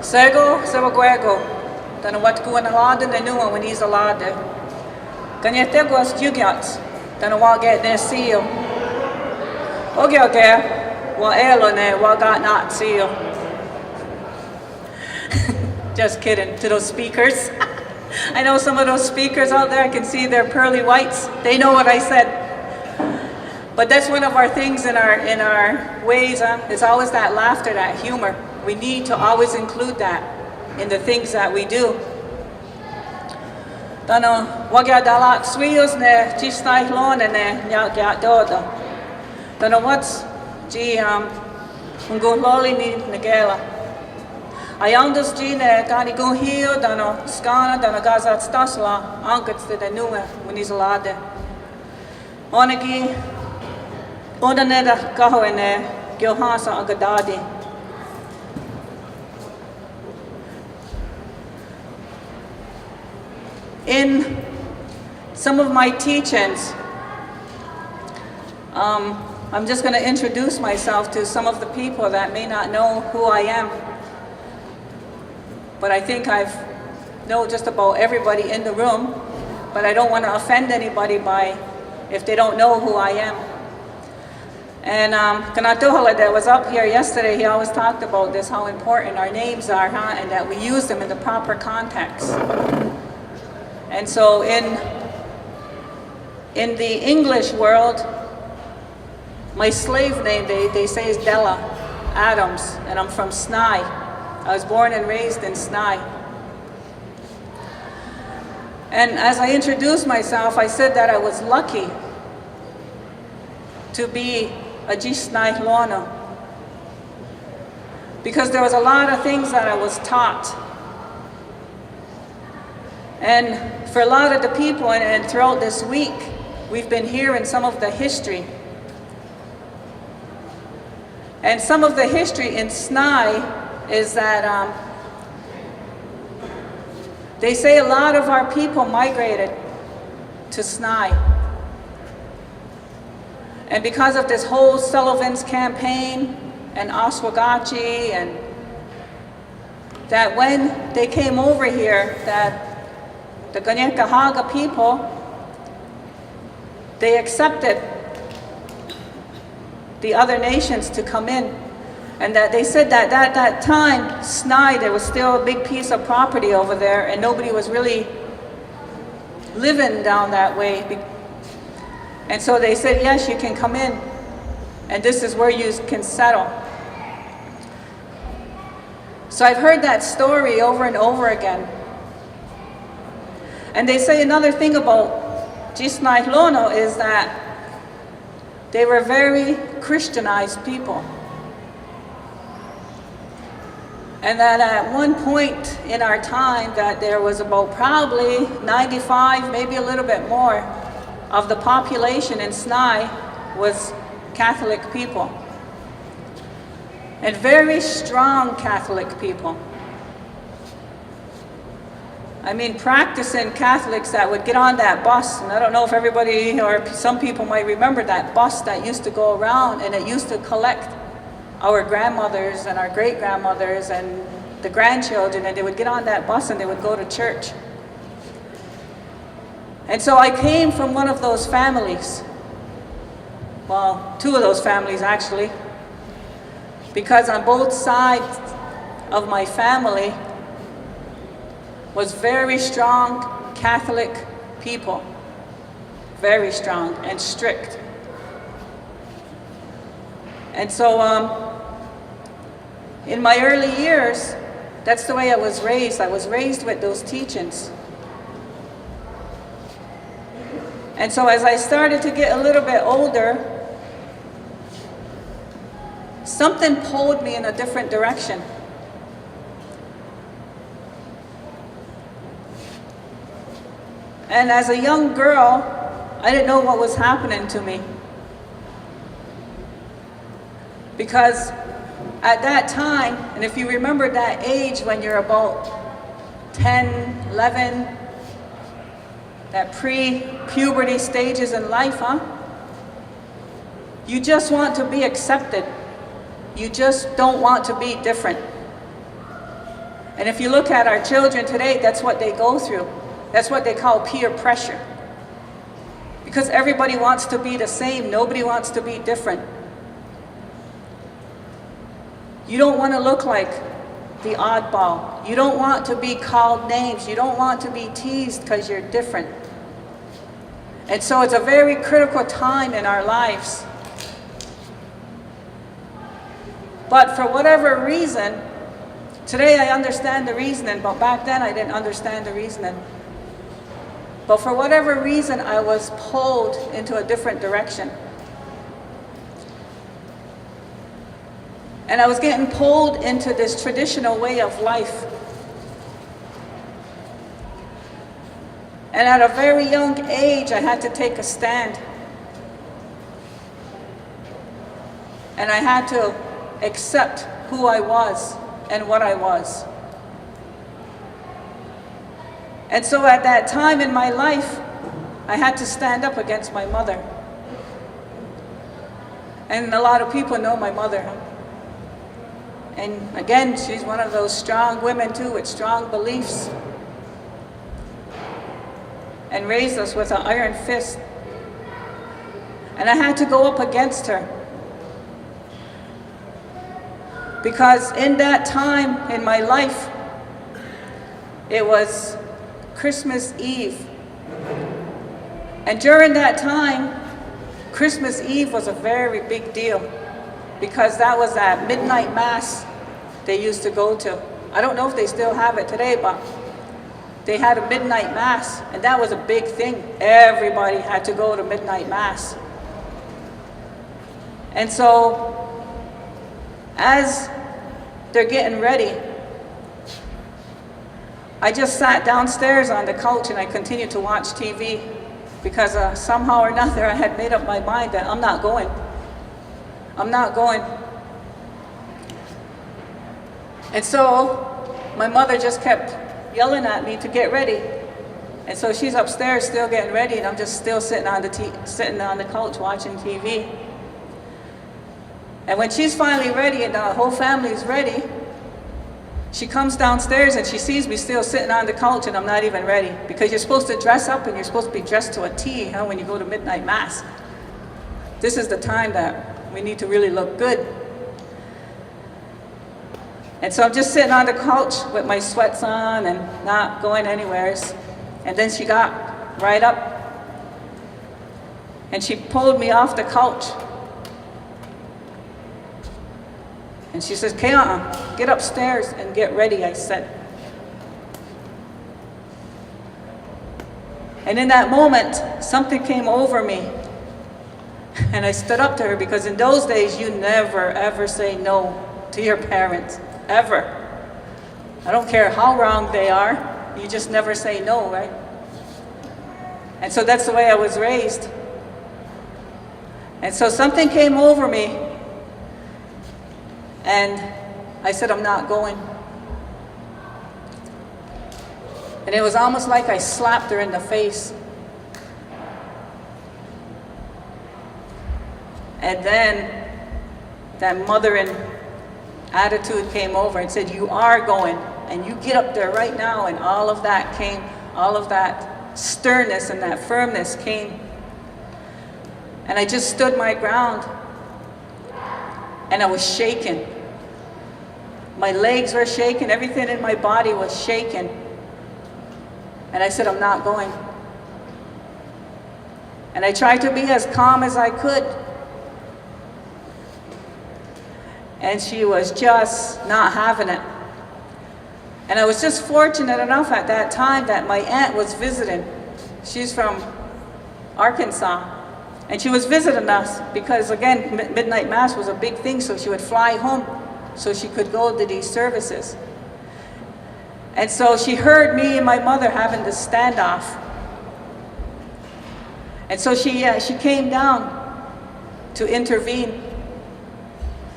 Sego, sebo guego. Dana wat kuan alada na nua when he's alada. Kanyete guas jugyats. Dana wa get ne seal. Okay. Wa elo ne wa got not seal. Just kidding to those speakers. I know some of those speakers out there, I can see their pearly whites. They know what I said. But that's one of our things in our ways. It's always that laughter, that humor. We need to always include that in the things that we do. Dano wagya dalat swios ne chistai lon ne nyagya dodo. Dano what's ji ungo loli ni negela. Ayandas ji ne gani go hio dano skana dano gazat stasla ankets de nuwe when he's alade. Onagi Odaneda Kahoene Gyohasa Agadadi. In some of my teachings, I'm just going to introduce myself to some of the people that may not know who I am. But I think I know just about everybody in the room, but I don't want to offend anybody if they don't know who I am. And Kanatohala that was up here yesterday, he always talked about this, how important our names are, and that we use them in the proper context. And so in the English world, my slave name, they say is Della, Adams, and I'm from Snai. I was born and raised in Snai. And as I introduced myself, I said that I was lucky to be a Jisnai Lono, because there was a lot of things that I was taught. And for a lot of the people, and throughout this week, we've been hearing some of the history. And some of the history in Snai is that they say a lot of our people migrated to Snai. And because of this whole Sullivan's campaign and Oswegatchie, and that when they came over here, that the Ganyankahaga people, they accepted the other nations to come in. And that they said that at that time, Snai, there was still a big piece of property over there, and nobody was really living down that way. And so they said, yes, you can come in, and this is where you can settle. So I've heard that story over and over again. And they say another thing about Jisnai Lono is that they were very Christianized people. And that at one point in our time that there was about probably 95, maybe a little bit more, of the population in Snai was Catholic people. And very strong Catholic people. I mean, practicing Catholics that would get on that bus, and I don't know if everybody or some people might remember that bus that used to go around, and it used to collect our grandmothers and our great-grandmothers and the grandchildren, and they would get on that bus and they would go to church. And so I came from one of those families. Well, two of those families actually. Because on both sides of my family was very strong Catholic people. Very strong and strict. And so in my early years, that's the way I was raised. I was raised with those teachings. And so as I started to get a little bit older, something pulled me in a different direction. And as a young girl, I didn't know what was happening to me. Because at that time, and if you remember that age when you're about 10, 11, that pre-puberty stages in life, you just want to be accepted. You just don't want to be different. And if you look at our children today, that's what they go through. That's what they call peer pressure. Because everybody wants to be the same. Nobody wants to be different. You don't want to look like the oddball. You don't want to be called names. You don't want to be teased because you're different. And so it's a very critical time in our lives. But for whatever reason, today I understand the reasoning, but back then I didn't understand the reasoning. But for whatever reason, I was pulled into a different direction. And I was getting pulled into this traditional way of life. And at a very young age, I had to take a stand. And I had to accept who I was and what I was. And so at that time in my life, I had to stand up against my mother. And a lot of people know my mother. And again, she's one of those strong women too, with strong beliefs. And raised us with an iron fist. And I had to go up against her. Because in that time in my life, it was Christmas Eve. And during that time, Christmas Eve was a very big deal. Because that was that midnight mass they used to go to. I don't know if they still have it today, but they had a midnight mass, and that was a big thing. Everybody had to go to midnight mass. And so, as they're getting ready, I just sat downstairs on the couch and I continued to watch TV because somehow or another I had made up my mind that I'm not going. I'm not going. And so my mother just kept yelling at me to get ready. And so she's upstairs still getting ready, and I'm just still sitting on the couch watching TV. And when she's finally ready and the whole family's ready, she comes downstairs and she sees me still sitting on the couch and I'm not even ready. Because you're supposed to dress up and you're supposed to be dressed to a T, when you go to midnight mass. This is the time that we need to really look good. And so I'm just sitting on the couch with my sweats on and not going anywhere. And then she got right up and she pulled me off the couch. And she says, Kayana, get upstairs and get ready, I said. And in that moment, something came over me. And I stood up to her because in those days, you never, ever say no to your parents, ever. I don't care how wrong they are, you just never say no, right? And so that's the way I was raised. And so something came over me, and I said, I'm not going. And it was almost like I slapped her in the face. And then that mothering attitude came over and said, you are going, and you get up there right now. And all of that came, all of that sternness and that firmness came. And I just stood my ground, and I was shaking. My legs were shaking, everything in my body was shaking. And I said, I'm not going. And I tried to be as calm as I could. And she was just not having it. And I was just fortunate enough at that time that my aunt was visiting. She's from Arkansas. And she was visiting us because, again, midnight mass was a big thing, so she would fly home so she could go to these services. And so she heard me and my mother having this standoff. And so she came down to intervene.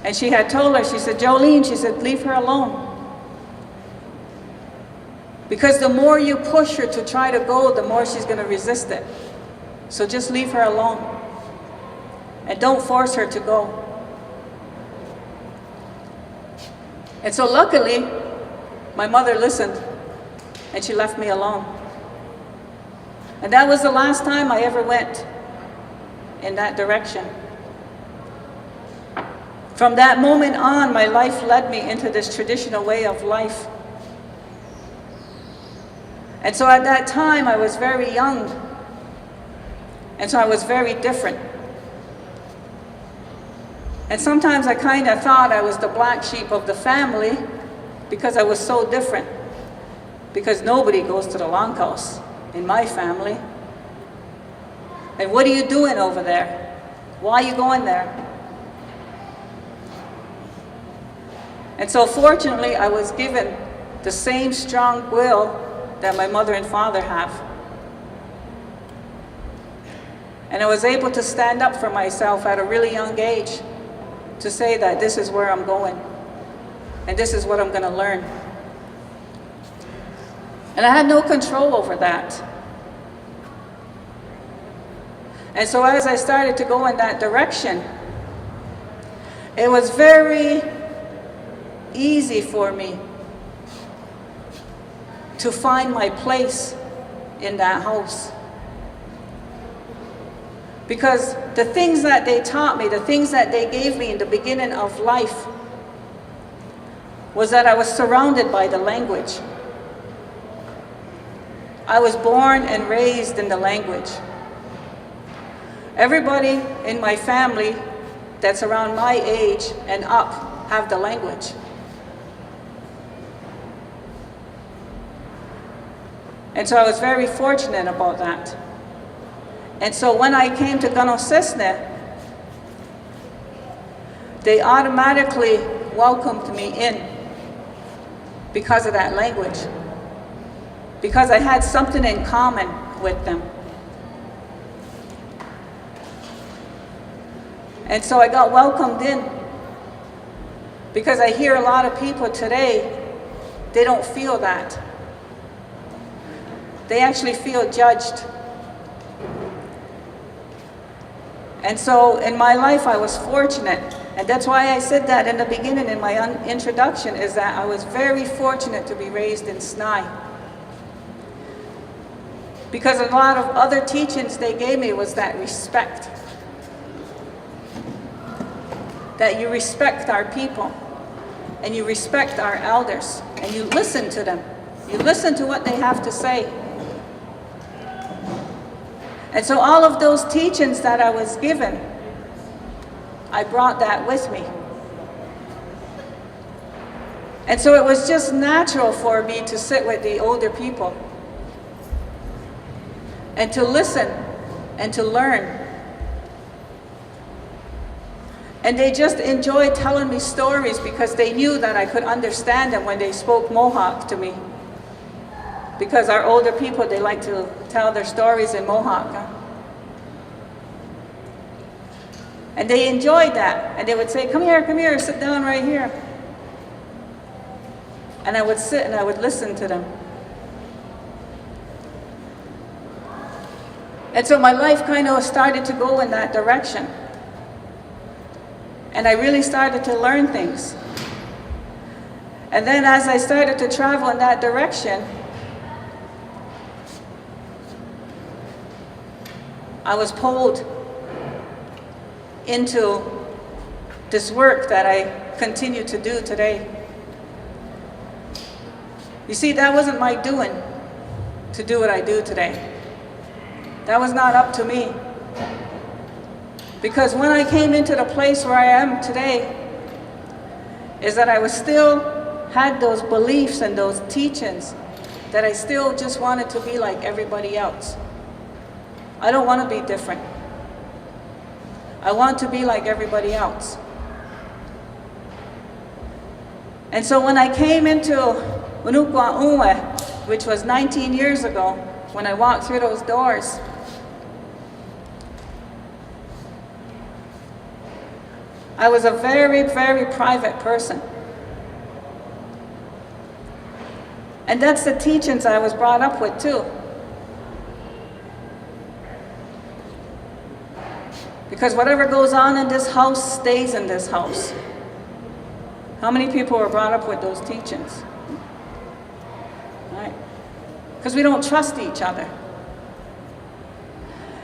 And she had told her, she said, Jolene, she said, leave her alone. Because the more you push her to try to go, the more she's going to resist it. So just leave her alone. And don't force her to go. And so luckily, my mother listened and she left me alone. And that was the last time I ever went in that direction. From that moment on, my life led me into this traditional way of life. And so at that time, I was very young. And so I was very different. And sometimes I kind of thought I was the black sheep of the family because I was so different. Because nobody goes to the longhouse in my family. And what are you doing over there? Why are you going there? And so fortunately, I was given the same strong will that my mother and father have. And I was able to stand up for myself at a really young age to say that this is where I'm going and this is what I'm going to learn. And I had no control over that. And so as I started to go in that direction, it was very easy for me to find my place in that house. Because the things that they taught me, the things that they gave me in the beginning of life, was that I was surrounded by the language. I was born and raised in the language. Everybody in my family that's around my age and up have the language. And so I was very fortunate about that. And so when I came to Ganosisne, they automatically welcomed me in because of that language. Because I had something in common with them. And so I got welcomed in. Because I hear a lot of people today, they don't feel that. They actually feel judged. And so in my life I was fortunate, and that's why I said that in the beginning in my introduction, is that I was very fortunate to be raised in Snai. Because a lot of other teachings they gave me was that respect. That you respect our people, and you respect our elders, and you listen to them. You listen to what they have to say. And so all of those teachings that I was given, I brought that with me. And so it was just natural for me to sit with the older people and to listen and to learn. And they just enjoyed telling me stories because they knew that I could understand them when they spoke Mohawk to me. Because our older people, they like to tell their stories in Mohawk. And they enjoyed that. And they would say, come here, sit down right here. And I would sit and I would listen to them. And so my life kind of started to go in that direction. And I really started to learn things. And then as I started to travel in that direction, I was pulled into this work that I continue to do today. You see, that wasn't my doing to do what I do today. That was not up to me. Because when I came into the place where I am today, is that I was still had those beliefs and those teachings that I still just wanted to be like everybody else. I don't want to be different. I want to be like everybody else. And so when I came into Unukwa Unwe, which was 19 years ago, when I walked through those doors, I was a very, very private person. And that's the teachings I was brought up with too. Because whatever goes on in this house stays in this house. How many people were brought up with those teachings? right? Because we don't trust each other.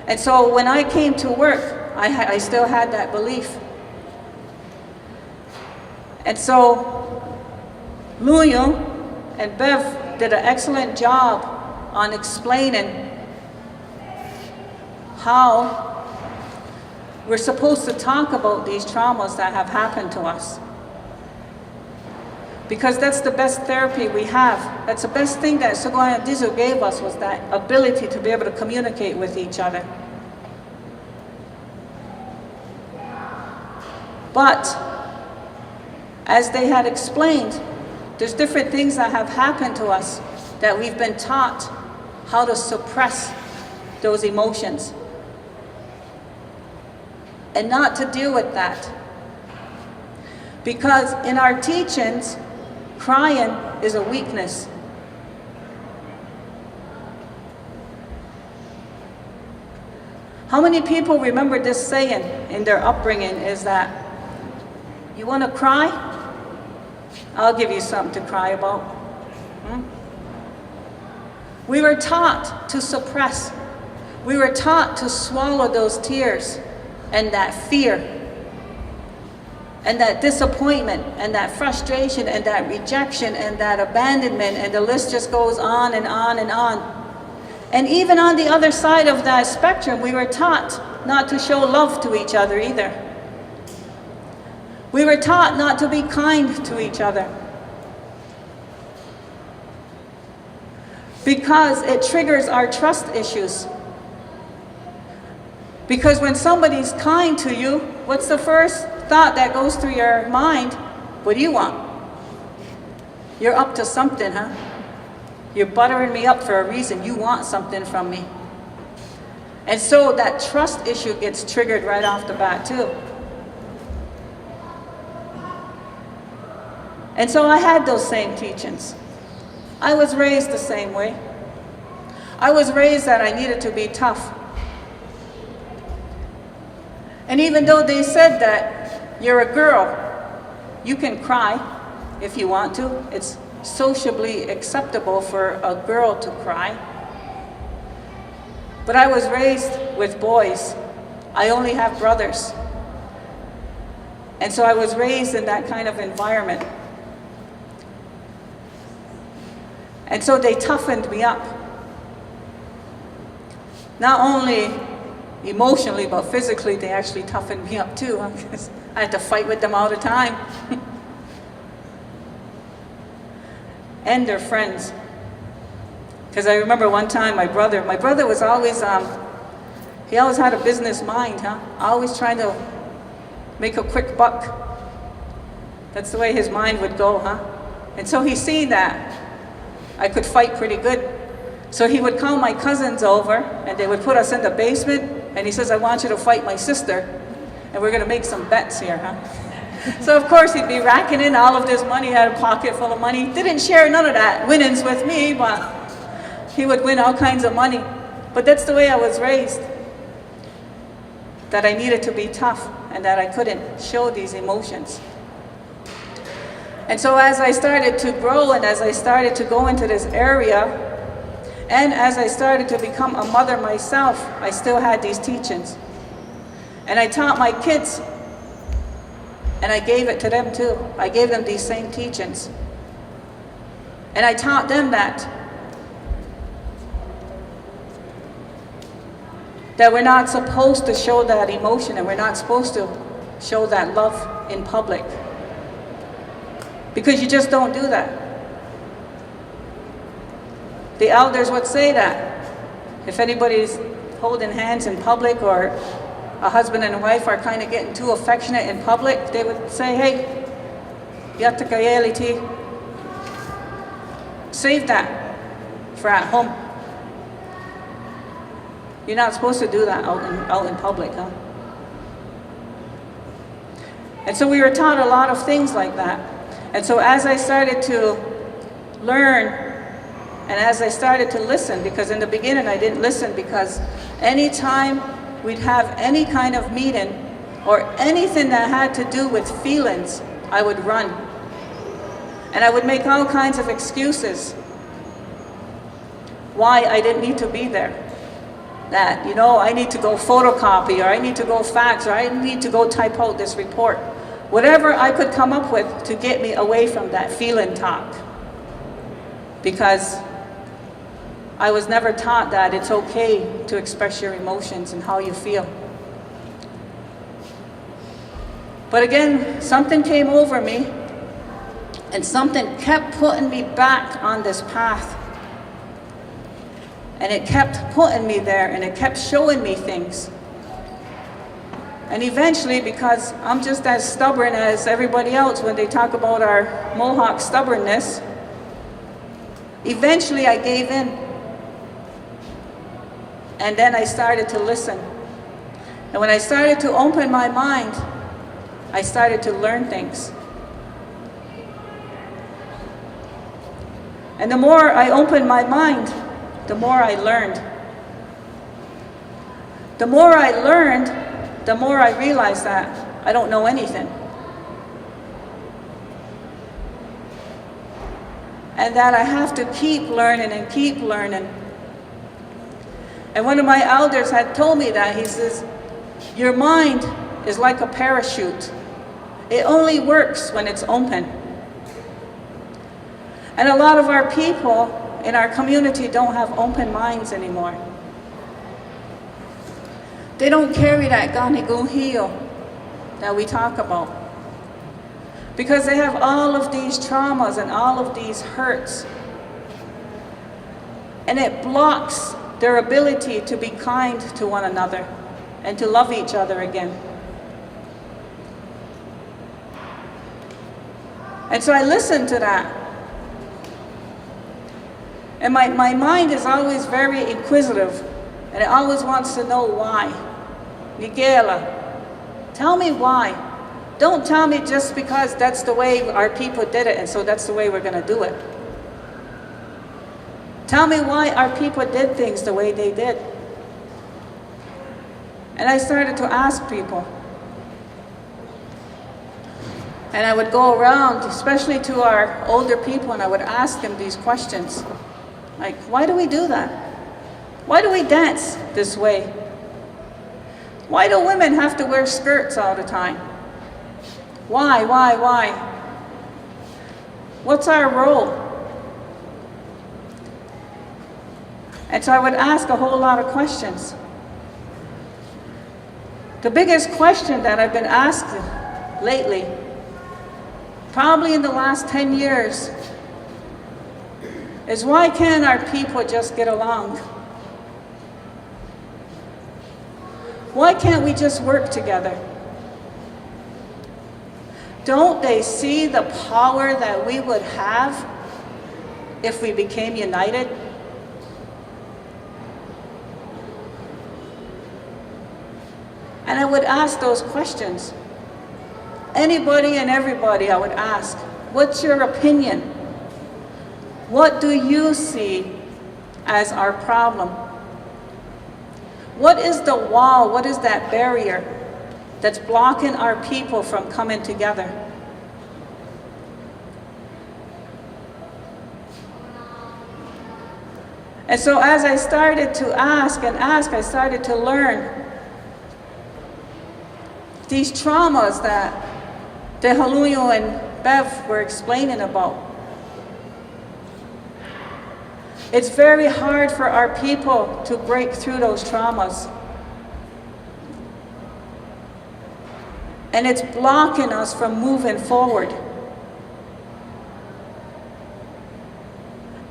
And so when I came to work, I still had that belief. And so Luyo and Bev did an excellent job on explaining how we're supposed to talk about these traumas that have happened to us. Because that's the best therapy we have. That's the best thing that Sagoya Dizu gave us, was that ability to be able to communicate with each other. But, as they had explained, there's different things that have happened to us that we've been taught how to suppress those emotions. And not to deal with that. Because in our teachings, crying is a weakness. How many people remember this saying in their upbringing, is that, you want to cry? I'll give you something to cry about. We were taught to suppress. We were taught to swallow those tears and that fear and that disappointment and that frustration and that rejection and that abandonment, and the list just goes on and on and on. And even on the other side of that spectrum, we were taught not to show love to each other either. We were taught not to be kind to each other, because it triggers our trust issues. Because when somebody's kind to you, what's the first thought that goes through your mind? What do you want? You're up to something, huh? You're buttering me up for a reason. You want something from me. And so that trust issue gets triggered right off the bat too. And so I had those same teachings. I was raised the same way. I was raised that I needed to be tough. And even though they said that you're a girl, you can cry if you want to. It's sociably acceptable for a girl to cry. But I was raised with boys. I only have brothers. And so I was raised in that kind of environment. And so they toughened me up. Not only emotionally, but physically, they actually toughened me up too, because I had to fight with them all the time. And their friends. Because I remember one time my brother was always, he always had a business mind, huh? Always trying to make a quick buck. That's the way his mind would go, huh? And so he seen that I could fight pretty good. So he would call my cousins over, and they would put us in the basement, and he says, I want you to fight my sister, and we're gonna make some bets here, huh? So of course he'd be racking in all of this money, he had a pocket full of money. Didn't share none of that winnings with me, but he would win all kinds of money. But that's the way I was raised. That I needed to be tough, and that I couldn't show these emotions. And so as I started to grow, and as I started to go into this area, and as I started to become a mother myself, I still had these teachings. And I taught my kids, and I gave it to them too. I gave them these same teachings. And I taught them that we're not supposed to show that emotion, and we're not supposed to show that love in public. Because you just don't do that. The elders would say that. If anybody's holding hands in public, or a husband and a wife are kind of getting too affectionate in public, they would say, hey, yatakayeliti, save that for at home. You're not supposed to do that out in public, huh? And so we were taught a lot of things like that. And so as I started to learn, and as I started to listen, because in the beginning I didn't listen, because anytime we'd have any kind of meeting or anything that had to do with feelings, I would run. And I would make all kinds of excuses. why I didn't need to be there. That, I need to go photocopy, or I need to go fax, or I need to go type out this report. Whatever I could come up with to get me away from that feeling talk. Because I was never taught that it's okay to express your emotions and how you feel. But again, something came over me, and something kept putting me back on this path. And it kept putting me there, and it kept showing me things. And eventually, because I'm just as stubborn as everybody else when they talk about our Mohawk stubbornness, eventually I gave in. And then I started to listen. And when I started to open my mind, I started to learn things. And the more I opened my mind, the more I learned. The more I learned, the more I realized that I don't know anything. And that I have to keep learning and keep learning. And one of my elders had told me that. He says, your mind is like a parachute. It only works when it's open. And a lot of our people in our community don't have open minds anymore. They don't carry that ganigunhio that we talk about. Because they have all of these traumas and all of these hurts. And it blocks their ability to be kind to one another and to love each other again. And so I listened to that. And my mind is always very inquisitive, and it always wants to know why. Della, tell me why. Don't tell me just because that's the way our people did it, and so that's the way we're going to do it. Tell me why our people did things the way they did. And I started to ask people. And I would go around, especially to our older people, and I would ask them these questions. Like, why do we do that? Why do we dance this way? Why do women have to wear skirts all the time? Why? What's our role? And so I would ask a whole lot of questions. The biggest question that I've been asked lately, probably in the last 10 years, is why can't our people just get along? Why can't we just work together? Don't they see the power that we would have if we became united? And I would ask those questions. Anybody and everybody I would ask, what's your opinion? What do you see as our problem? What is the wall? What is that barrier that's blocking our people from coming together? And so as I started to ask, I started to learn these traumas that Dehalunyo and Bev were explaining about. It's very hard for our people to break through those traumas. And it's blocking us from moving forward.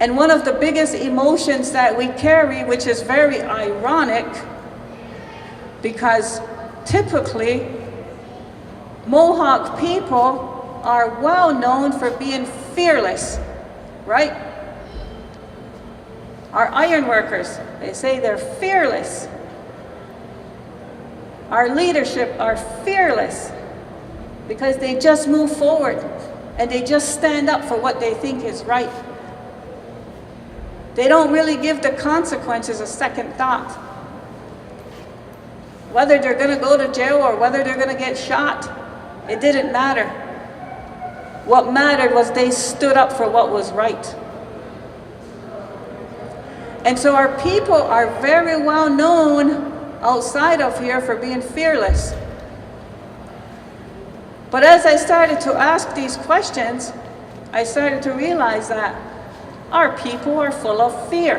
And one of the biggest emotions that we carry, which is very ironic, because typically Mohawk people are well known for being fearless, right? Our iron workers, they say they're fearless. Our leadership are fearless because they just move forward and they just stand up for what they think is right. They don't really give the consequences a second thought. Whether they're going to go to jail or whether they're going to get shot, it didn't matter. What mattered was they stood up for what was right. And so our people are very well known outside of here for being fearless. But as I started to ask these questions, I started to realize that our people are full of fear.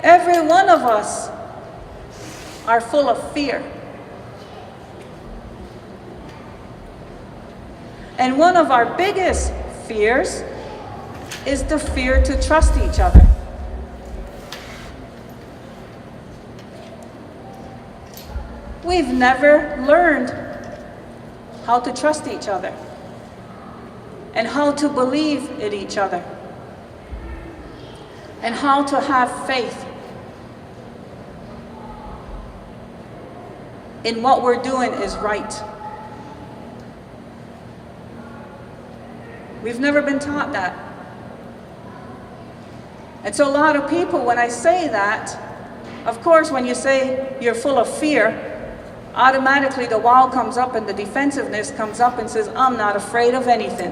Every one of us are full of fear. And one of our biggest fears is the fear to trust each other. We've never learned how to trust each other and how to believe in each other and how to have faith in what we're doing is right. We've never been taught that. And so a lot of people, when I say that, of course, when you say you're full of fear, automatically the wall comes up and the defensiveness comes up and says, I'm not afraid of anything.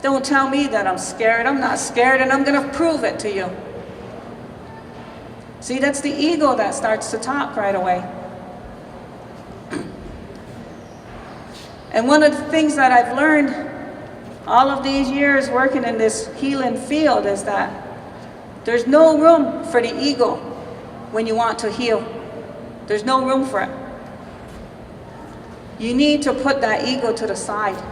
Don't tell me that I'm scared. I'm not scared, and I'm going to prove it to you. See, that's the ego that starts to talk right away. And one of the things that I've learned all of these years working in this healing field is that there's no room for the ego when you want to heal. There's no room for it. You need to put that ego to the side.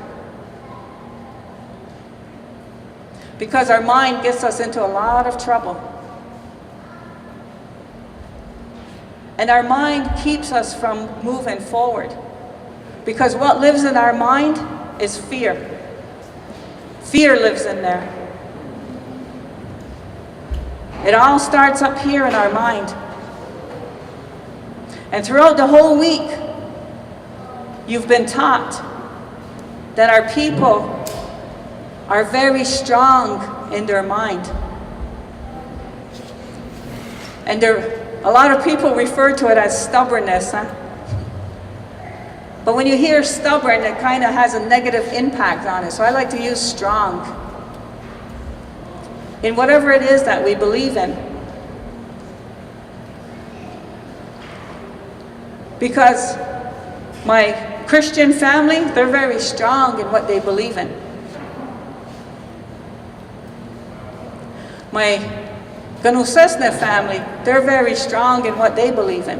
Because our mind gets us into a lot of trouble. And our mind keeps us from moving forward. Because what lives in our mind is fear. Fear lives in there. It all starts up here in our mind. And throughout the whole week, you've been taught that our people are very strong in their mind. And a lot of people refer to it as stubbornness, huh? But when you hear stubborn, it kind of has a negative impact on it. So I like to use strong in whatever it is that we believe in. Because my Christian family, they're very strong in what they believe in. My Ganusesne family, they're very strong in what they believe in.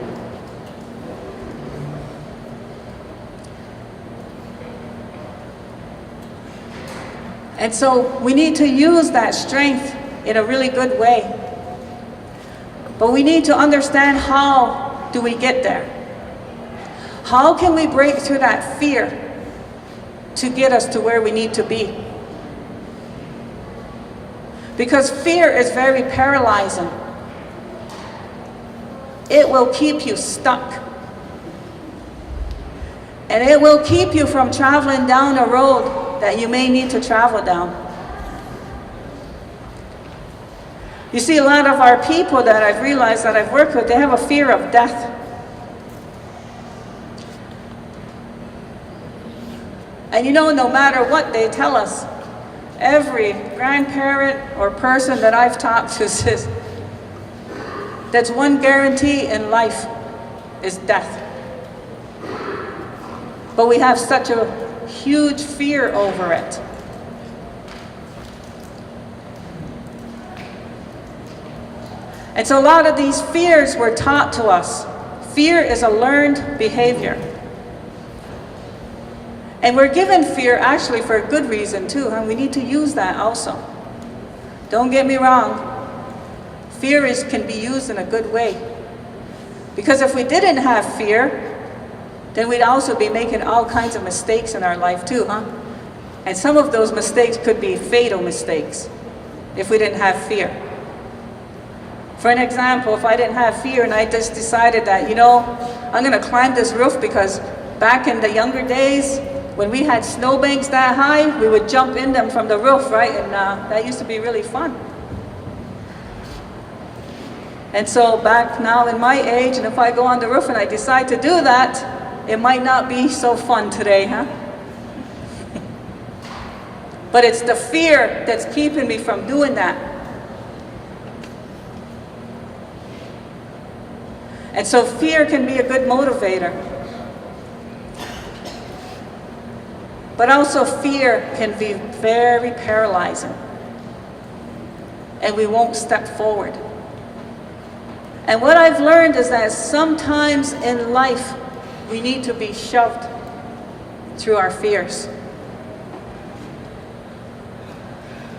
And so we need to use that strength in a really good way. But we need to understand, how do we get there? How can we break through that fear to get us to where we need to be? Because fear is very paralyzing. It will keep you stuck. And it will keep you from traveling down a road that you may need to travel down. You see, a lot of our people that I've realized that I've worked with, they have a fear of death. And you know, no matter what they tell us, every grandparent or person that I've talked to says, that's one guarantee in life is death. But we have such a huge fear over it. And so a lot of these fears were taught to us. Fear is a learned behavior. And we're given fear actually for a good reason too, and we need to use that also. Don't get me wrong. Fear can be used in a good way. Because if we didn't have fear, then we'd also be making all kinds of mistakes in our life too, huh? And some of those mistakes could be fatal mistakes if we didn't have fear. For an example, if I didn't have fear and I just decided that, you know, I'm going to climb this roof, because back in the younger days, when we had snowbanks that high, we would jump in them from the roof, right? And that used to be really fun. And so back now in my age, and if I go on the roof and I decide to do that, it might not be so fun today, huh? But it's the fear that's keeping me from doing that. And so fear can be a good motivator. But also fear can be very paralyzing. And we won't step forward. And what I've learned is that sometimes in life, we need to be shoved through our fears.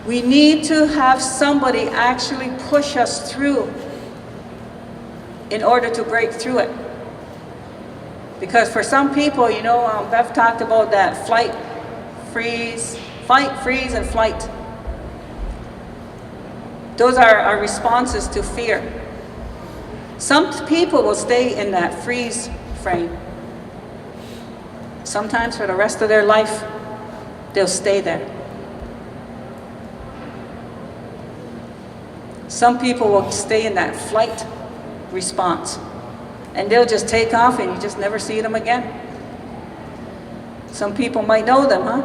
We need to have somebody actually push us through in order to break through it. Because for some people, you know, Bev talked about that fight, freeze, and flight. Those are our responses to fear. Some people will stay in that freeze frame. Sometimes for the rest of their life, they'll stay there. Some people will stay in that flight response. And they'll just take off and you just never see them again. Some people might know them, huh?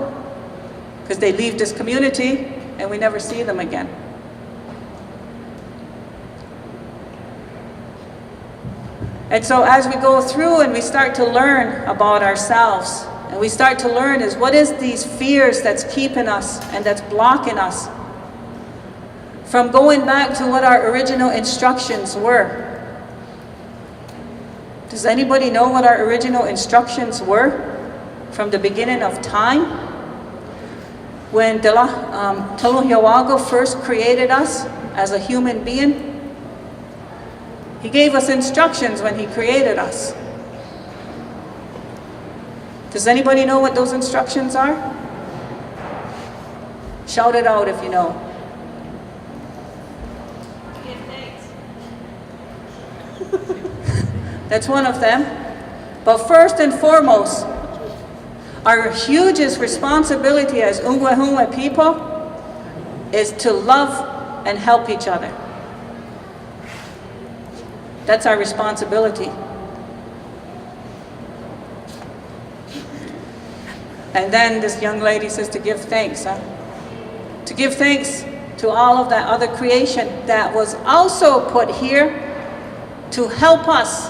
Because they leave this community and we never see them again. And so as we go through and we start to learn about ourselves, and we start to learn is what is these fears that's keeping us and that's blocking us from going back to what our original instructions were. Does anybody know what our original instructions were from the beginning of time? When Della, Talohiawago first created us as a human being, he gave us instructions when he created us. Does anybody know what those instructions are? Shout it out if you know. Give thanks. That's one of them. But first and foremost, our hugest responsibility as Ungwahumwe people is to love and help each other. That's our responsibility. And then this young lady says to give thanks, huh? To give thanks to all of that other creation that was also put here to help us.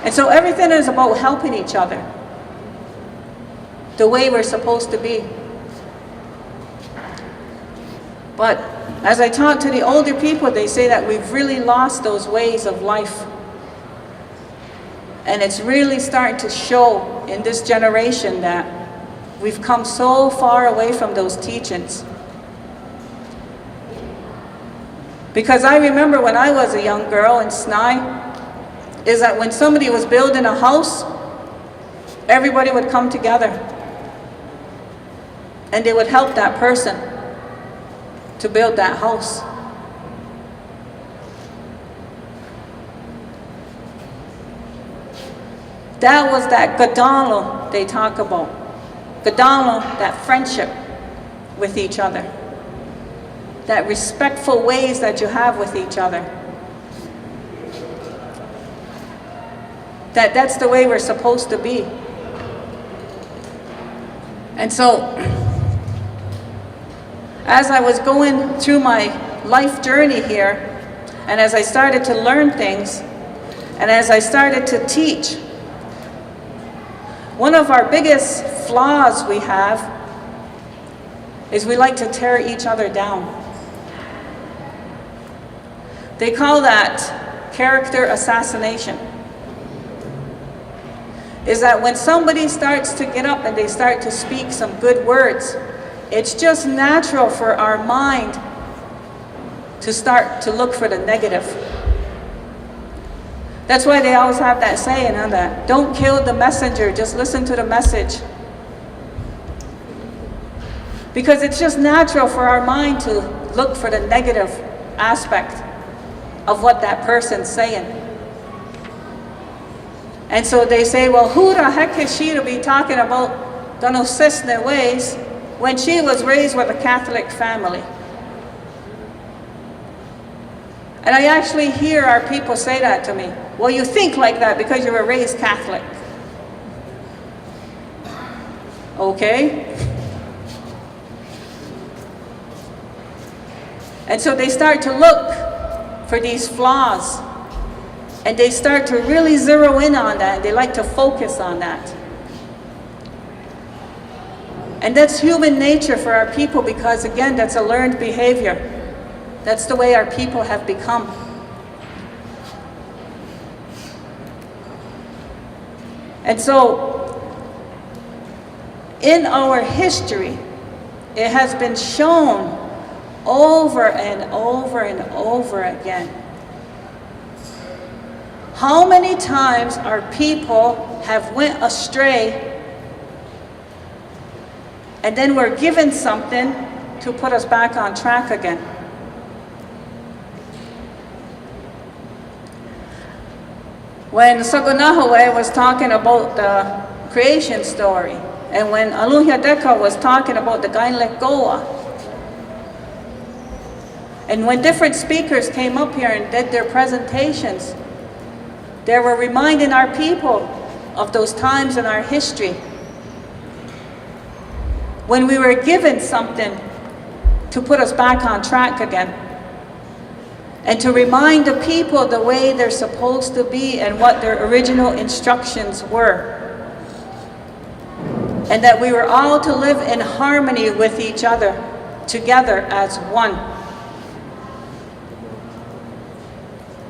And so everything is about helping each other the way we're supposed to be. But as I talk to the older people, they say that we've really lost those ways of life. And it's really starting to show in this generation that we've come so far away from those teachings. Because I remember when I was a young girl in Snai, is that when somebody was building a house, everybody would come together. And they would help that person to build that house. That was that gadalo they talk about. Gadalo, that friendship with each other. That respectful ways that you have with each other. That's the way we're supposed to be. And so, as I was going through my life journey here, and as I started to learn things, and as I started to teach, one of our biggest flaws we have is we like to tear each other down. They call that character assassination. Is that when somebody starts to get up and they start to speak some good words, it's just natural for our mind to start to look for the negative. That's why they always have that saying, that don't kill the messenger, just listen to the message. Because it's just natural for our mind to look for the negative aspect of what that person's saying. And so they say, well, who the heck is she to be talking about the Nosisne ways when she was raised with a Catholic family? And I actually hear our people say that to me. Well, you think like that because you were raised Catholic. Okay? And so they start to look for these flaws. And they start to really zero in on that. They like to focus on that. And that's human nature for our people because, again, that's a learned behavior. That's the way our people have become. And so, in our history, it has been shown over and over and over again. How many times our people have went astray and then we're given something to put us back on track again? When Sagunahawe was talking about the creation story, and when Della was talking about the Gainlekoa, and when different speakers came up here and did their presentations, they were reminding our people of those times in our history when we were given something to put us back on track again, and to remind the people the way they're supposed to be and what their original instructions were. And that we were all to live in harmony with each other, together as one.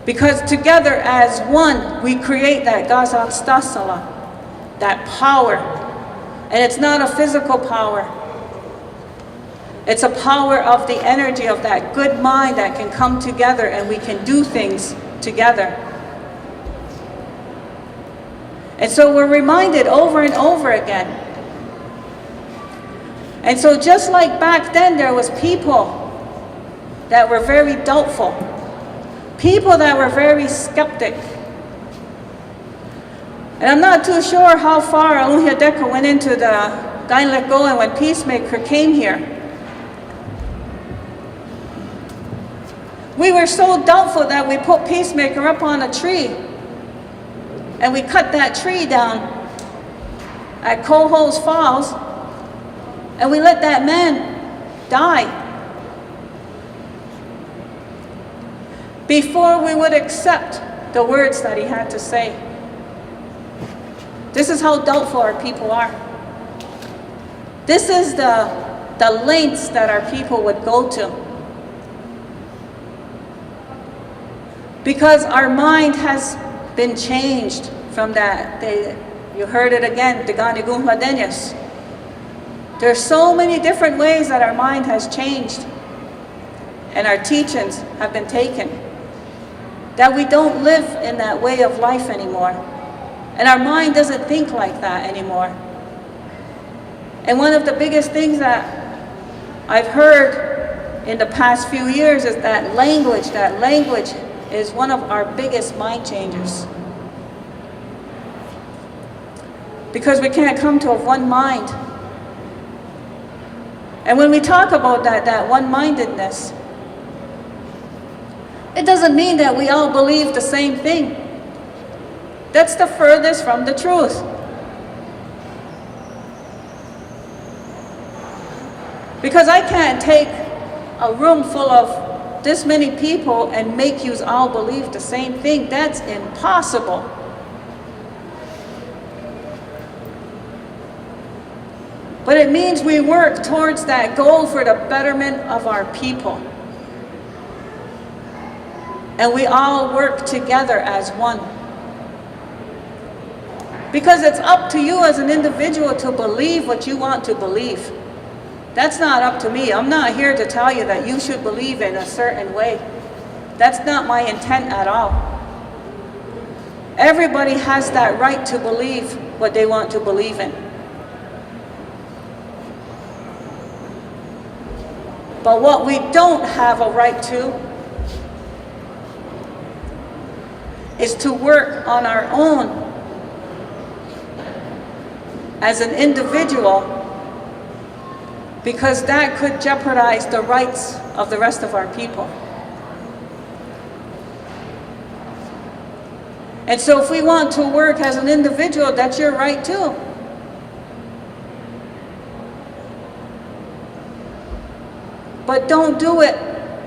Because together as one, we create that Gazatstasala, that power. And it's not a physical power. It's a power of the energy of that good mind that can come together and we can do things together. And so we're reminded over and over again. And so just like back then, there was people that were very doubtful. People that were very skeptic. And I'm not too sure how far Della went into the Gainlekoa when Peacemaker came here. We were so doubtful that we put Peacemaker up on a tree. And we cut that tree down at Cohoes Falls. And we let that man die. Before we would accept the words that he had to say. This is how doubtful our people are. This is the lengths that our people would go to. Because our mind has been changed from that. You heard it again, Deganiguhladenyas. There's so many different ways that our mind has changed and our teachings have been taken. That we don't live in that way of life anymore. And our mind doesn't think like that anymore. And one of the biggest things that I've heard in the past few years is that language is one of our biggest mind changers. Because we can't come to one mind. And when we talk about that one-mindedness, it doesn't mean that we all believe the same thing. That's the furthest from the truth. Because I can't take a room full of this many people and make you all believe the same thing. That's impossible. But it means we work towards that goal for the betterment of our people. And we all work together as one. Because it's up to you as an individual to believe what you want to believe. That's not up to me. I'm not here to tell you that you should believe in a certain way. That's not my intent at all. Everybody has that right to believe what they want to believe in. But what we don't have a right to is to work on our own as an individual, because that could jeopardize the rights of the rest of our people. And so if we want to work as an individual, that's your right too. But don't do it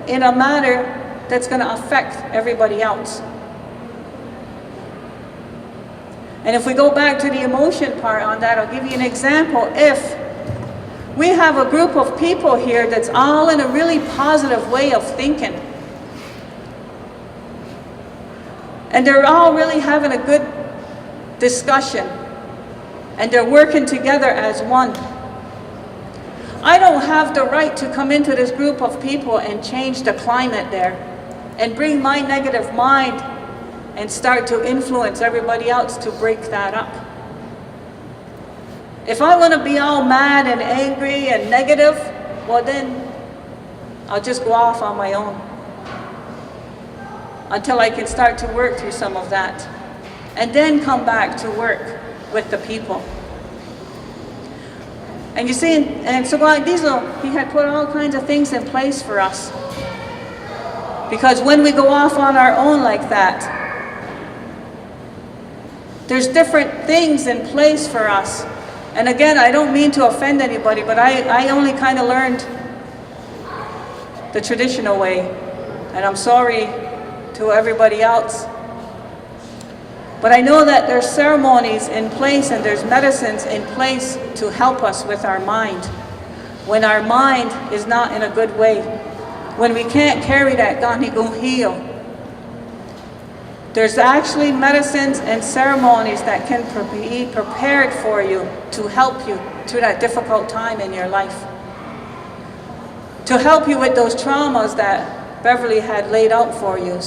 in a manner that's going to affect everybody else. And if we go back to the emotion part on that, I'll give you an example. If we have a group of people here that's all in a really positive way of thinking, and they're all really having a good discussion, and they're working together as one, I don't have the right to come into this group of people and change the climate there and bring my negative mind and start to influence everybody else to break that up. If I want to be all mad and angry and negative, well then I'll just go off on my own until I can start to work through some of that and then come back to work with the people. And you see, and so Diesel, he had put all kinds of things in place for us. Because when we go off on our own like that, there's different things in place for us. And again, I don't mean to offend anybody, but I only kind of learned the traditional way. And I'm sorry to everybody else. But I know that there's ceremonies in place and there's medicines in place to help us with our mind. When our mind is not in a good way, when we can't carry that Ganhigun heel, there's actually medicines and ceremonies that can be prepared for you to help you through that difficult time in your life. To help you with those traumas that Beverly had laid out for you.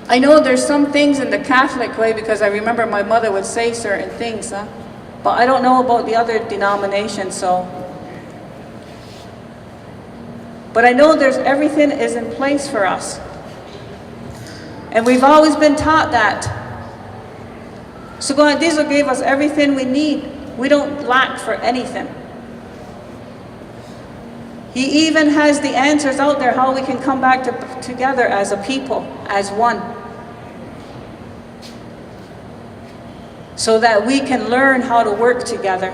I know there's some things in the Catholic way, because I remember my mother would say certain things, but I don't know about the other denominations, so. But I know everything is in place for us. And we've always been taught that. So God Diesel gave us everything we need. We don't lack for anything. He even has the answers out there how we can come back together as a people, as one. So that we can learn how to work together.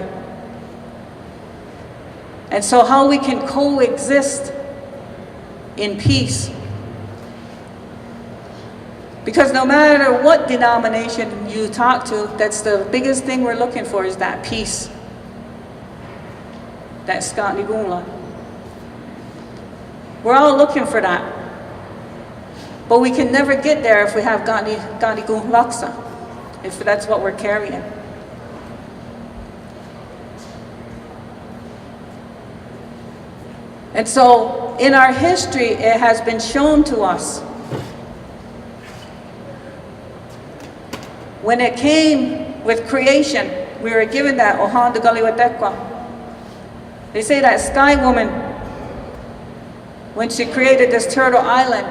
And so how we can coexist in peace. Because no matter what denomination you talk to, that's the biggest thing we're looking for, is that peace. That Ganhigun. We're all looking for that. But we can never get there if we have Ganhigun Laksa, if that's what we're carrying. And so, in our history, it has been shown to us. When it came with creation, we were given that Ohan de Galiwatekwa. They say that Sky Woman, when she created this turtle island,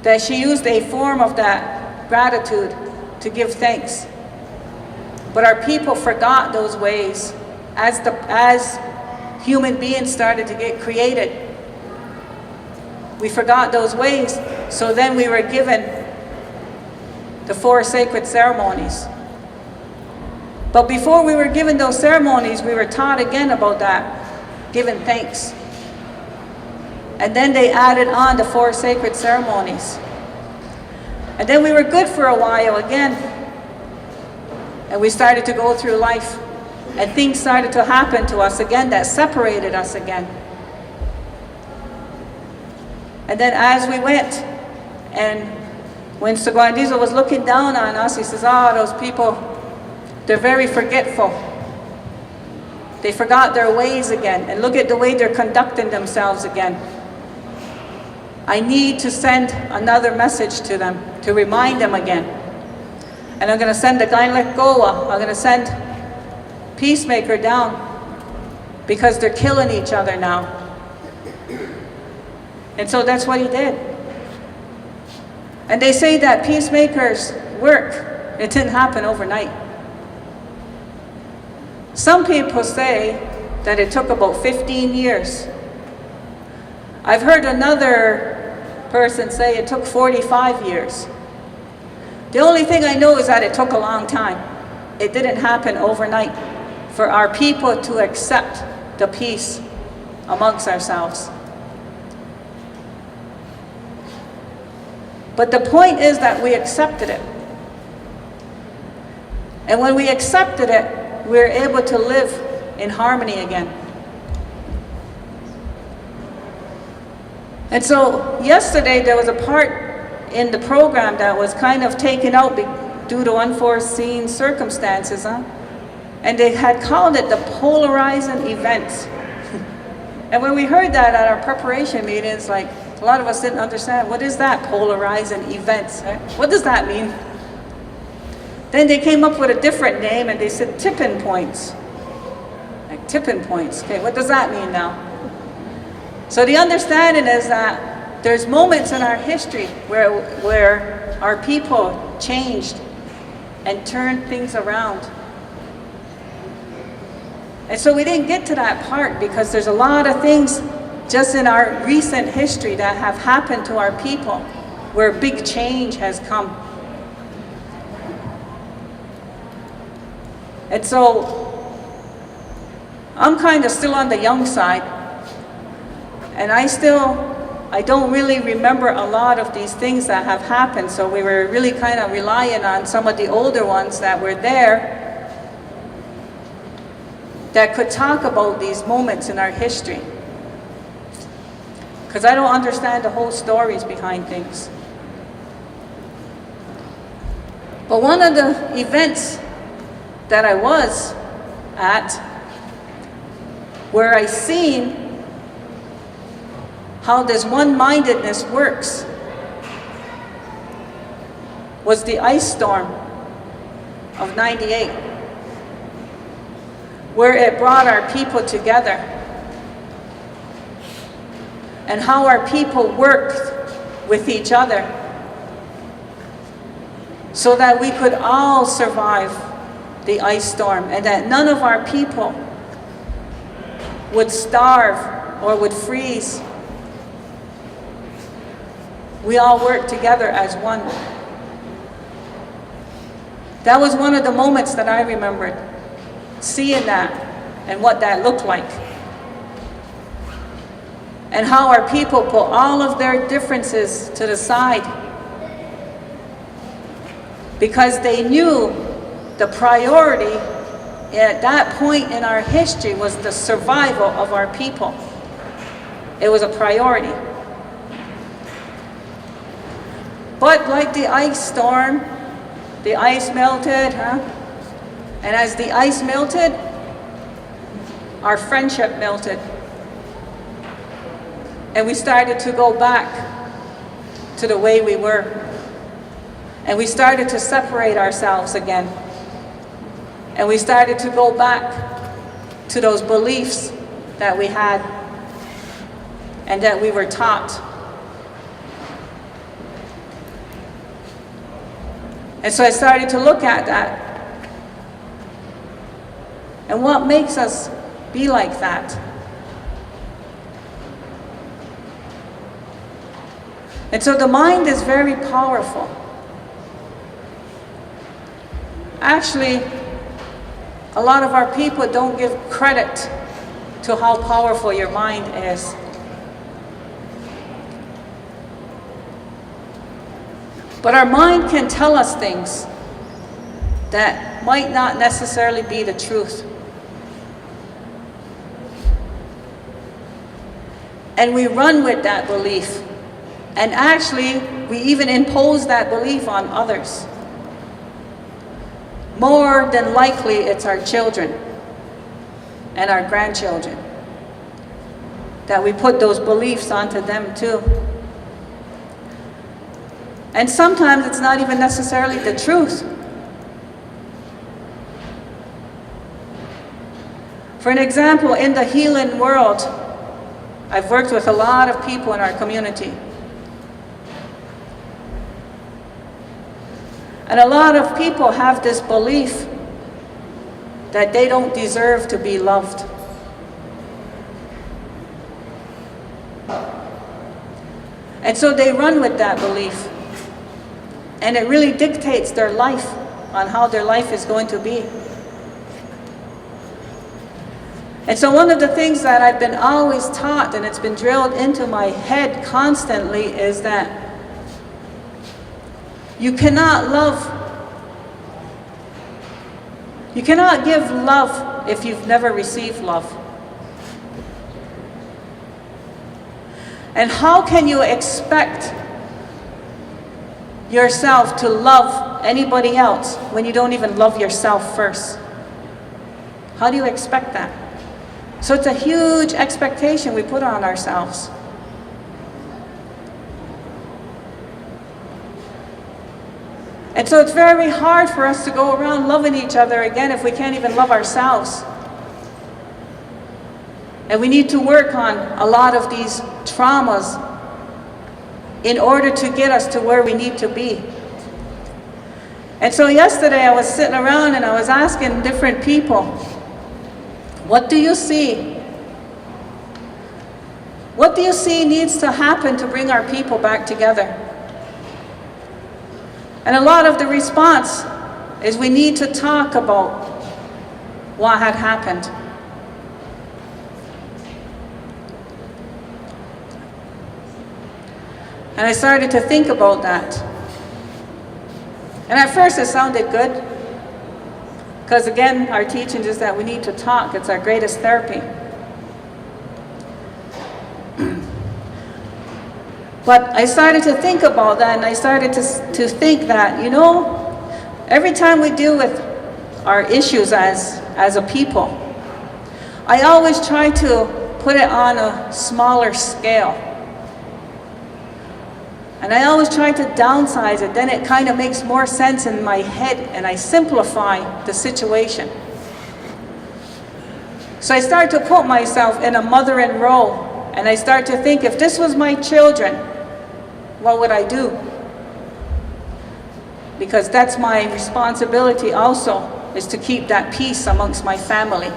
that she used a form of that gratitude to give thanks. But our people forgot those ways as human beings started to get created. We forgot those ways, so then we were given the 4 sacred ceremonies. But before we were given those ceremonies, we were taught again about that, giving thanks. And then they added on the 4 sacred ceremonies. And then we were good for a while again. And we started to go through life. And things started to happen to us again that separated us again. And then as we went, and when Sagwan Diesel was looking down on us, he says, those people, they're very forgetful. They forgot their ways again. And look at the way they're conducting themselves again. I need to send another message to them, to remind them again. And I'm going to send the Gainlek Goa. I'm going to send Peacemaker down, because they're killing each other now. And so that's what he did. And they say that Peacemaker's work, it didn't happen overnight. Some people say that it took about 15 years. I've heard another person say it took 45 years. The only thing I know is that it took a long time. It didn't happen overnight for our people to accept the peace amongst ourselves. But the point is that we accepted it. And when we accepted it, we were able to live in harmony again. And so yesterday there was a part in the program that was kind of taken out due to unforeseen circumstances, and they had called it the polarizing events. And when we heard that at our preparation meetings, like a lot of us didn't understand, what is that, polarizing events? Right? What does that mean? Then they came up with a different name and they said tipping points. Like tipping points. Okay, what does that mean now? So the understanding is that there's moments in our history where our people changed and turned things around. And so we didn't get to that part because there's a lot of things just in our recent history that have happened to our people where big change has come. And so I'm kind of still on the young side, and I don't really remember a lot of these things that have happened, so we were really kind of relying on some of the older ones that were there that could talk about these moments in our history. Because I don't understand the whole stories behind things. But one of the events that I was at, where I seen how this one-mindedness works, was the ice storm of '98, where it brought our people together, and how our people worked with each other so that we could all survive the ice storm, and that none of our people would starve or would freeze. We all worked together as one. That was one of the moments that I remembered, seeing that and what that looked like. And how our people put all of their differences to the side because they knew the priority at that point in our history was the survival of our people. It was a priority. But like the ice storm, the ice melted, and as the ice melted, our friendship melted. And we started to go back to the way we were. And we started to separate ourselves again. And we started to go back to those beliefs that we had and that we were taught. And so I started to look at that. And what makes us be like that? And so the mind is very powerful. Actually, a lot of our people don't give credit to how powerful your mind is. But our mind can tell us things that might not necessarily be the truth. And we run with that belief. And actually, we even impose that belief on others. More than likely, it's our children and our grandchildren that we put those beliefs onto them too. And sometimes it's not even necessarily the truth. For an example, in the healing world, I've worked with a lot of people in our community. And a lot of people have this belief that they don't deserve to be loved. And so they run with that belief. And it really dictates their life, on how their life is going to be. And so one of the things that I've been always taught, and it's been drilled into my head constantly, is that you cannot give love if you've never received love. And how can you expect yourself to love anybody else when you don't even love yourself first? How do you expect that? So it's a huge expectation we put on ourselves. And so it's very hard for us to go around loving each other again if we can't even love ourselves. And we need to work on a lot of these traumas in order to get us to where we need to be. And so yesterday I was sitting around and I was asking different people, what do you see? What do you see needs to happen to bring our people back together? And a lot of the response is we need to talk about what had happened. And I started to think about that. And at first it sounded good, because again, our teaching is that we need to talk. It's our greatest therapy. But I started to think about that, and I started to think that, every time we deal with our issues as a people, I always try to put it on a smaller scale. And I always try to downsize it, then it kind of makes more sense in my head, and I simplify the situation. So I start to put myself in a mothering role, and I start to think, if this was my children, what would I do? Because that's my responsibility also, is to keep that peace amongst my family.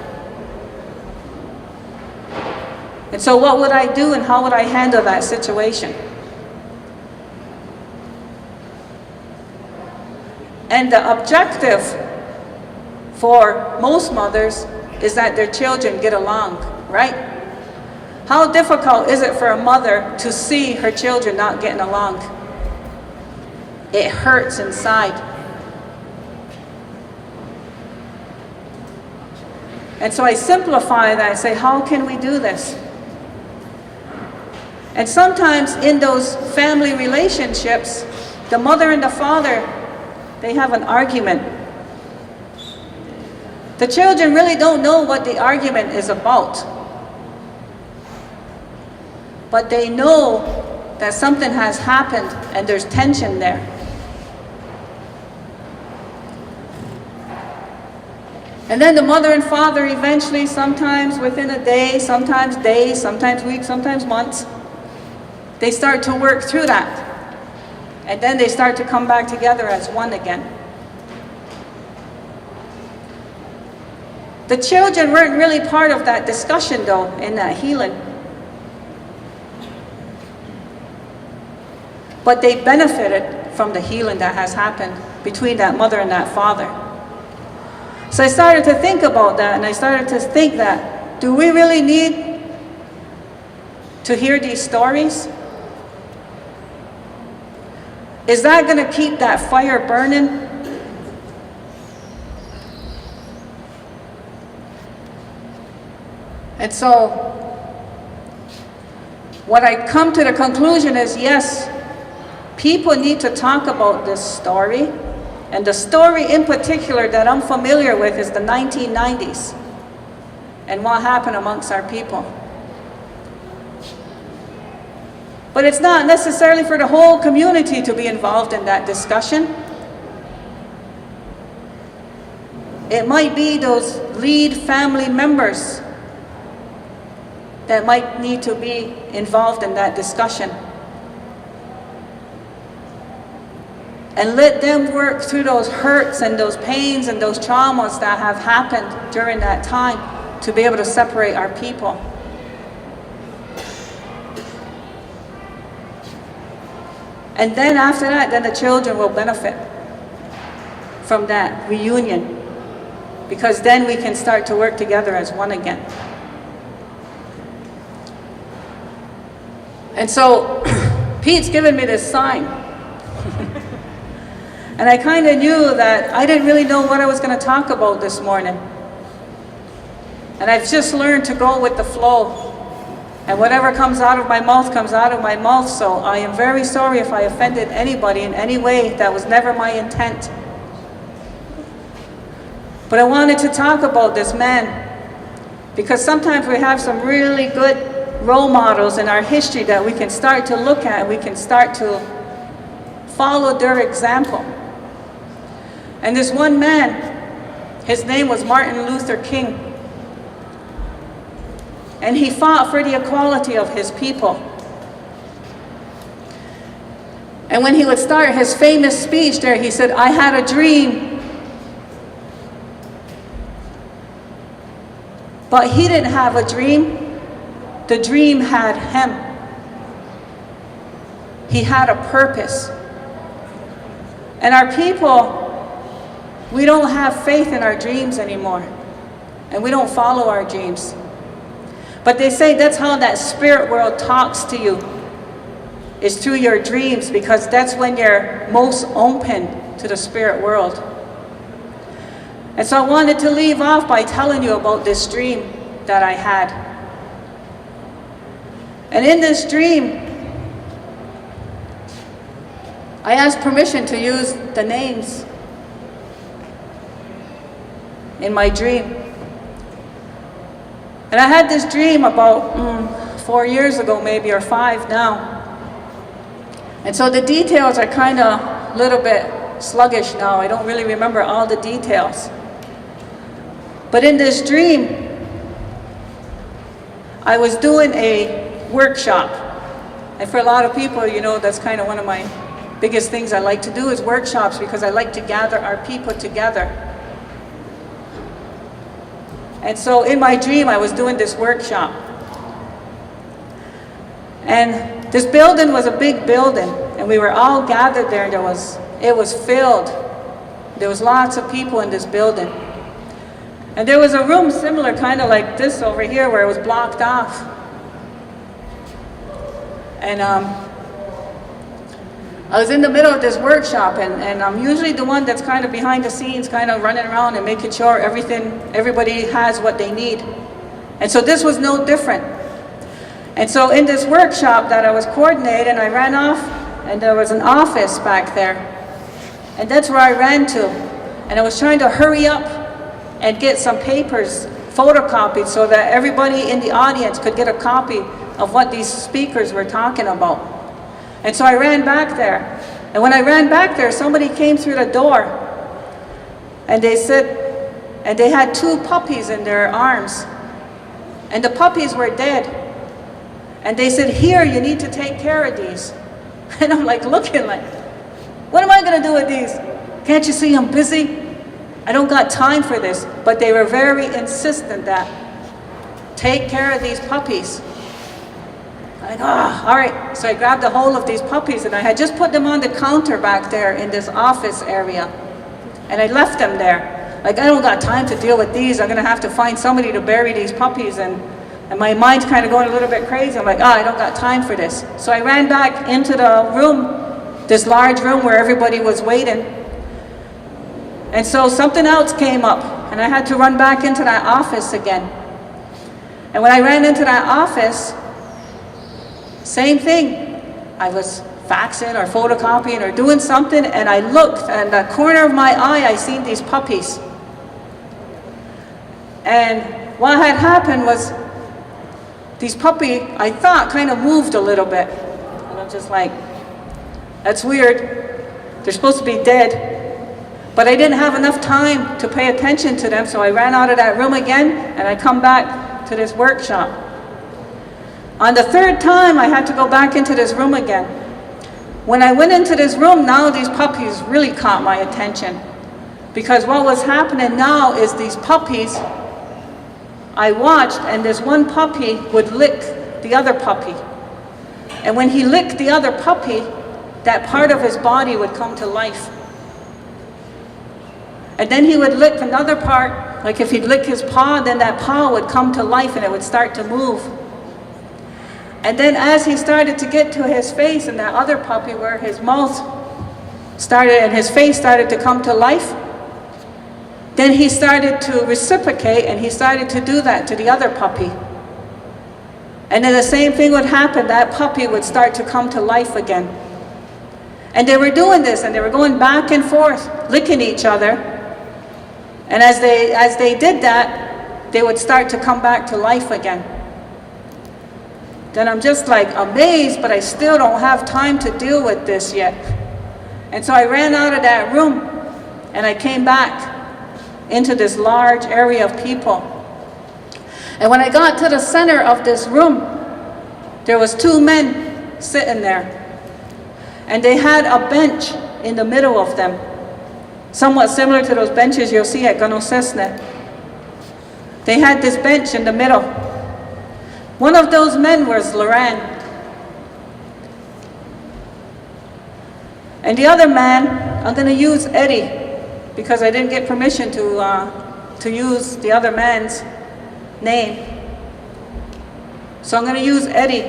And so what would I do, and how would I handle that situation? And the objective for most mothers is that their children get along, right? How difficult is it for a mother to see her children not getting along? It hurts inside. And so I simplify that and say, how can we do this? And sometimes in those family relationships, the mother and the father, they have an argument. The children really don't know what the argument is about. But they know that something has happened and there's tension there. And then the mother and father eventually, sometimes within a day, sometimes days, sometimes weeks, sometimes months, they start to work through that. And then they start to come back together as one again. The children weren't really part of that discussion though, in that healing. But they benefited from the healing that has happened between that mother and that father. So I started to think about that, and I started to think that, do we really need to hear these stories? Is that going to keep that fire burning? And so, what I come to the conclusion is, yes, people need to talk about this story. And the story in particular that I'm familiar with is the 1990s and what happened amongst our people. But it's not necessarily for the whole community to be involved in that discussion. It might be those lead family members that might need to be involved in that discussion. And let them work through those hurts and those pains and those traumas that have happened during that time to be able to separate our people. And then after that, then the children will benefit from that reunion, because then we can start to work together as one again. And so Pete's given me this sign. And I kind of knew that I didn't really know what I was going to talk about this morning. And I've just learned to go with the flow. And whatever comes out of my mouth comes out of my mouth. So I am very sorry if I offended anybody in any way. That was never my intent. But I wanted to talk about this man, because sometimes we have some really good role models in our history that we can start to look at, and we can start to follow their example. And this one man, his name was Martin Luther King. And he fought for the equality of his people. And when he would start his famous speech there, he said, "I had a dream." But he didn't have a dream. The dream had him. He had a purpose. And our people, we don't have faith in our dreams anymore. And we don't follow our dreams. But they say that's how that spirit world talks to you, is through your dreams, because that's when you're most open to the spirit world. And so I wanted to leave off by telling you about this dream that I had. And in this dream, I asked permission to use the names in my dream. And I had this dream about 4 years ago, maybe, or 5 now. And so the details are kind of a little bit sluggish now. I don't really remember all the details. But in this dream, I was doing a workshop. And for a lot of people, you know, that's kind of one of my biggest things I like to do is workshops, because I like to gather our people together. And so in my dream, I was doing this workshop. And this building was a big building, and we were all gathered there. It was filled. There was lots of people in this building. And there was a room similar, kind of like this over here, where it was blocked off. And I was in the middle of this workshop, and I'm usually the one that's kind of behind the scenes, kind of running around and making sure everybody has what they need. And so this was no different. And so in this workshop that I was coordinating, I ran off, and there was an office back there. And that's where I ran to. And I was trying to hurry up and get some papers photocopied so that everybody in the audience could get a copy of what these speakers were talking about. And so I ran back there. And when I ran back there, somebody came through the door. And they had 2 puppies in their arms. And the puppies were dead. And they said, "Here, you need to take care of these." And I'm like looking like, what am I going to do with these? Can't you see I'm busy? I don't got time for this. But they were very insistent that take care of these puppies. I'm like, all right. So I grabbed a hold of these puppies, and I had just put them on the counter back there in this office area. And I left them there. Like, I don't got time to deal with these. I'm going to have to find somebody to bury these puppies. And my mind's kind of going a little bit crazy. I'm like, I don't got time for this. So I ran back into the room, this large room where everybody was waiting. And so something else came up, and I had to run back into that office again. And when I ran into that office, same thing. I was faxing or photocopying or doing something, and I looked, and the corner of my eye, I seen these puppies. And what had happened was, these puppies, I thought, kind of moved a little bit. And I'm just like, that's weird. They're supposed to be dead. But I didn't have enough time to pay attention to them, so I ran out of that room again, and I come back to this workshop. On the 3rd time, I had to go back into this room again. When I went into this room, now these puppies really caught my attention. Because what was happening now is these puppies, I watched, and this one puppy would lick the other puppy. And when he licked the other puppy, that part of his body would come to life. And then he would lick another part, like if he'd lick his paw, then that paw would come to life and it would start to move. And then as he started to get to his face and that other puppy where his mouth started and his face started to come to life, then he started to reciprocate and he started to do that to the other puppy. And then the same thing would happen, that puppy would start to come to life again. And they were doing this and they were going back and forth, licking each other. And as they did that, they would start to come back to life again. Then I'm just like amazed, but I still don't have time to deal with this yet. And so I ran out of that room and I came back into this large area of people. And when I got to the center of this room, there was two men sitting there. And they had a bench in the middle of them, somewhat similar to those benches you'll see at Ganosesne. They had this bench in the middle. One of those men was Loran. And the other man, I'm going to use Eddie, because I didn't get permission to use the other man's name. So I'm going to use Eddie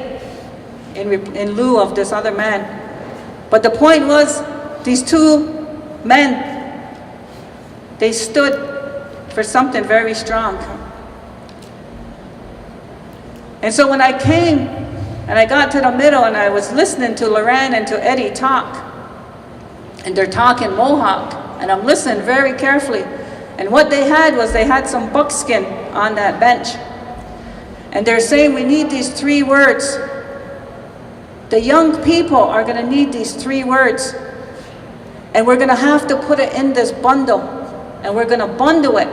in lieu of this other man. But the point was, these two men, they stood for something very strong. And so when I came and I got to the middle and I was listening to Loran and to Eddie talk, and they're talking Mohawk, and I'm listening very carefully. And what they had was they had some buckskin on that bench. And they're saying we need these 3 words. The young people are going to need these 3 words. And we're going to have to put it in this bundle. And we're going to bundle it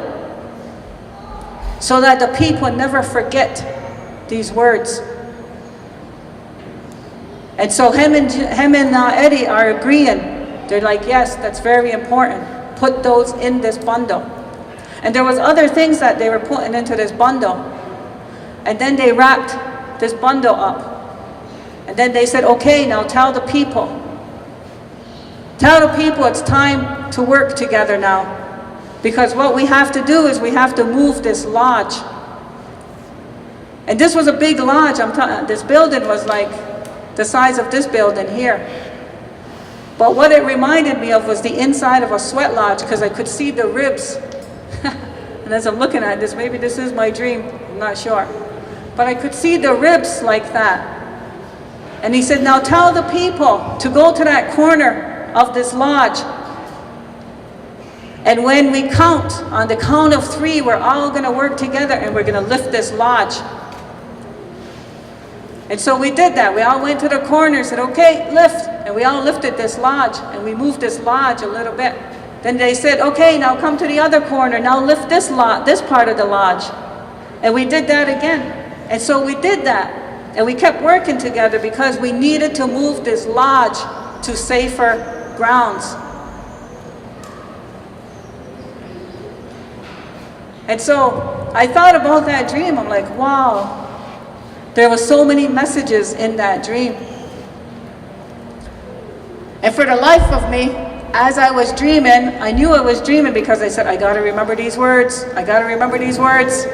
so that the people never forget these words. And so him and Eddie are agreeing. They're like, yes, that's very important. Put those in this bundle. And there was other things that they were putting into this bundle. And then they wrapped this bundle up. And then they said, okay, now tell the people. Tell the people it's time to work together now. Because what we have to do is we have to move this lodge. And this was a big lodge. This building was like the size of this building here. But what it reminded me of was the inside of a sweat lodge, because I could see the ribs. And as I'm looking at this, maybe this is my dream, I'm not sure. But I could see the ribs like that. And he said, now tell the people to go to that corner of this lodge. And when we count, on the count of 3, we're all going to work together and we're going to lift this lodge. And so we did that. We all went to the corner and said, okay, lift. And we all lifted this lodge and we moved this lodge a little bit. Then they said, okay, now come to the other corner. Now lift this part of the lodge. And we did that again. And so we did that. And we kept working together because we needed to move this lodge to safer grounds. And so I thought about that dream. I'm like, wow, there were so many messages in that dream. And for the life of me, as I was dreaming, I knew I was dreaming because I said, I got to remember these words. I got to remember these words.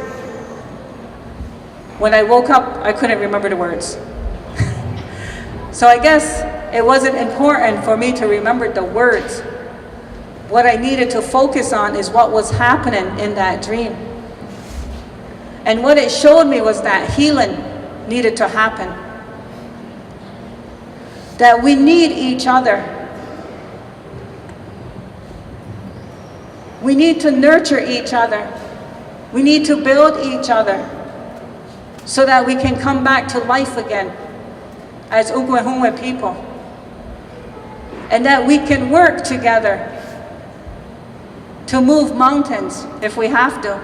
When I woke up, I couldn't remember the words. So I guess it wasn't important for me to remember the words. What I needed to focus on is what was happening in that dream. And what it showed me was that healing needed to happen. That we need each other. We need to nurture each other. We need to build each other so that we can come back to life again as Ugwehumwe people. And that we can work together to move mountains if we have to.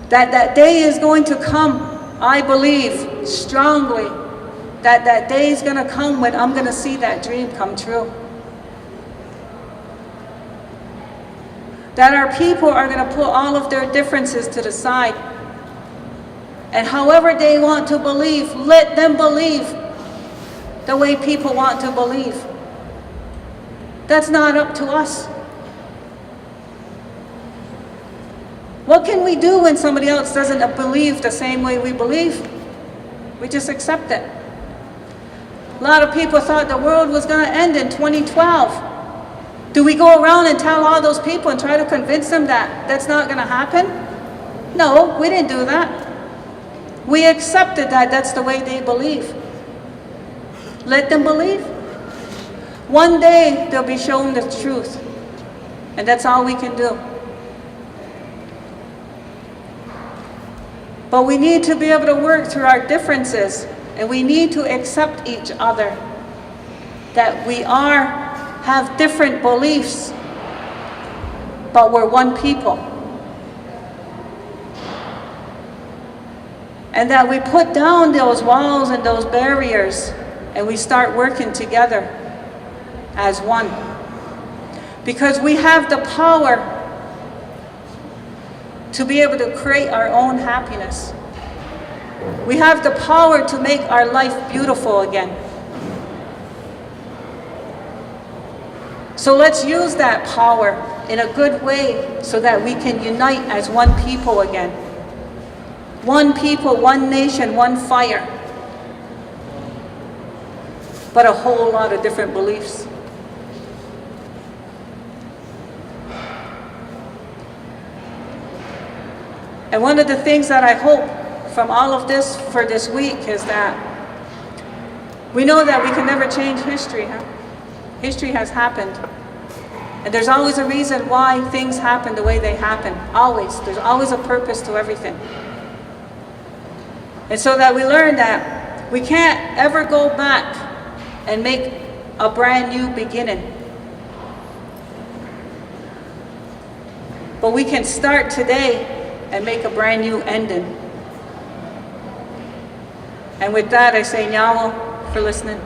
That day is going to come, I believe strongly, that day is going to come when I'm going to see that dream come true. That our people are going to put all of their differences to the side. And however they want to believe, let them believe the way people want to believe. That's not up to us. What can we do when somebody else doesn't believe the same way we believe? We just accept it. A lot of people thought the world was going to end in 2012. Do we go around and tell all those people and try to convince them that that's not going to happen? No, we didn't do that. We accepted that that's the way they believe. Let them believe. One day they'll be shown the truth. And that's all we can do. But we need to be able to work through our differences, and we need to accept each other. That we have different beliefs, but we're one people. And that we put down those walls and those barriers, and we start working together as one. Because we have the power to be able to create our own happiness. We have the power to make our life beautiful again. So let's use that power in a good way so that we can unite as one people again. One people, one nation, one fire. But a whole lot of different beliefs. And one of the things that I hope from all of this for this week is that we know that we can never change history. History has happened. And there's always a reason why things happen the way they happen. Always. There's always a purpose to everything. And so that we learn that we can't ever go back and make a brand new beginning. But we can start today and make a brand new ending. And with that, I say nyawo for listening.